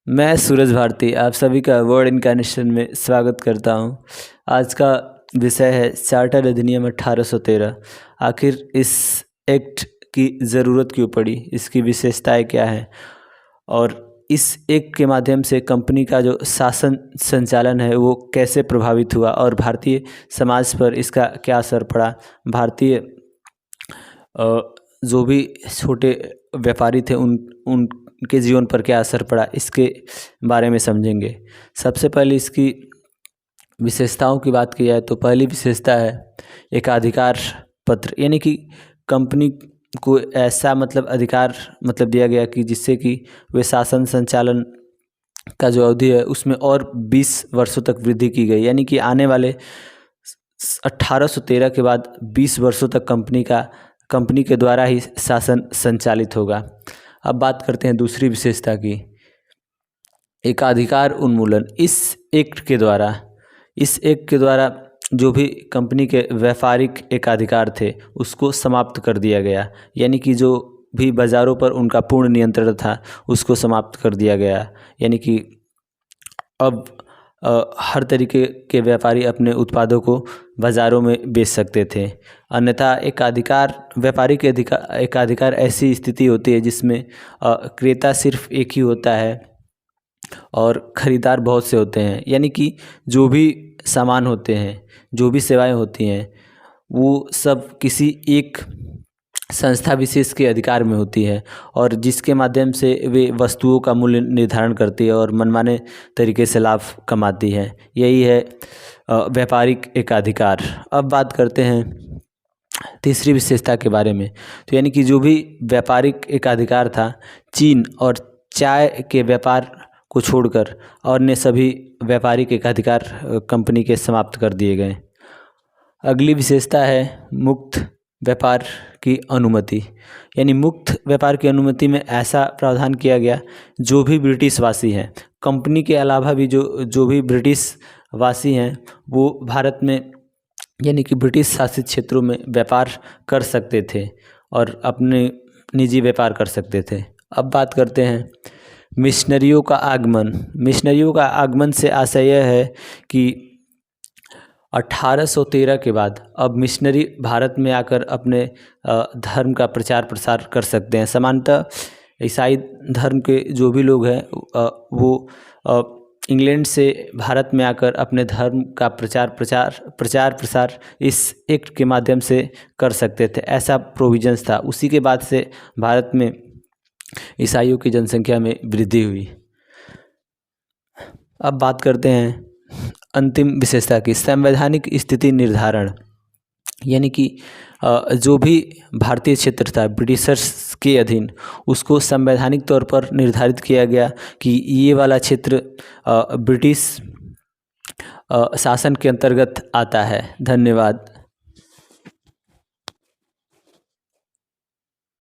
मैं सूरज भारती आप सभी का वर्ड इनकार्नेशन में स्वागत करता हूँ। आज का विषय है चार्टर अधिनियम 1813। आखिर इस एक्ट की ज़रूरत क्यों पड़ी, इसकी विशेषताएं क्या हैं और इस एक्ट के माध्यम से कंपनी का जो शासन संचालन है वो कैसे प्रभावित हुआ और भारतीय समाज पर इसका क्या असर पड़ा। भारतीय जो भी छोटे व्यापारी थे उनके जीवन पर क्या असर पड़ा, इसके बारे में समझेंगे। सबसे पहले इसकी विशेषताओं की बात की जाए तो पहली विशेषता है एकाधिकार पत्र, यानी कि कंपनी को ऐसा अधिकार दिया गया कि जिससे कि वे शासन संचालन का जो अवधि है उसमें और 20 वर्षों तक वृद्धि की गई, यानी कि आने वाले 1813 के बाद 20 वर्षों तक कंपनी के द्वारा ही शासन संचालित होगा। अब बात करते हैं दूसरी विशेषता की, एकाधिकार उन्मूलन। इस एक्ट के द्वारा जो भी कंपनी के व्यापारिक एकाधिकार थे उसको समाप्त कर दिया गया, यानी कि जो भी बाज़ारों पर उनका पूर्ण नियंत्रण था उसको समाप्त कर दिया गया। यानी कि अब हर तरीके के व्यापारी अपने उत्पादों को बाज़ारों में बेच सकते थे। अन्यथा व्यापारिक एकाधिकार ऐसी स्थिति होती है जिसमें क्रेता सिर्फ एक ही होता है और ख़रीदार बहुत से होते हैं, यानी कि जो भी सामान होते हैं, जो भी सेवाएं होती हैं, वो सब किसी एक संस्था विशेष के अधिकार में होती है और जिसके माध्यम से वे वस्तुओं का मूल्य निर्धारण करती है और मनमाने तरीके से लाभ कमाती है। यही है व्यापारिक एकाधिकार। अब बात करते हैं तीसरी विशेषता के बारे में। तो यानी कि जो भी व्यापारिक एकाधिकार था, चीन और चाय के व्यापार को छोड़कर अन्य सभी व्यापारिक एकाधिकार कंपनी के समाप्त कर दिए गए। अगली विशेषता है मुक्त व्यापार की अनुमति, यानी मुक्त व्यापार की अनुमति में ऐसा प्रावधान किया गया जो भी ब्रिटिश वासी हैं, कंपनी के अलावा भी जो भी ब्रिटिश वासी हैं वो भारत में यानी कि ब्रिटिश शासित क्षेत्रों में व्यापार कर सकते थे और अपने निजी व्यापार कर सकते थे। अब बात करते हैं मिशनरियों का आगमन। मिशनरियों का आगमन से आशय यह है कि 1813 के बाद अब मिशनरी भारत में आकर अपने धर्म का प्रचार प्रसार कर सकते हैं। सामान्यतः ईसाई धर्म के जो भी लोग हैं वो इंग्लैंड से भारत में आकर अपने धर्म का प्रचार प्रसार इस एक्ट के माध्यम से कर सकते थे, ऐसा प्रोविजंस था। उसी के बाद से भारत में ईसाइयों की जनसंख्या में वृद्धि हुई। अब बात करते हैं अंतिम विशेषता की, संवैधानिक स्थिति निर्धारण, यानी कि जो भी भारतीय क्षेत्र था ब्रिटिशर्स के अधीन, उसको संवैधानिक तौर पर निर्धारित किया गया कि ये वाला क्षेत्र ब्रिटिश शासन के अंतर्गत आता है। धन्यवाद।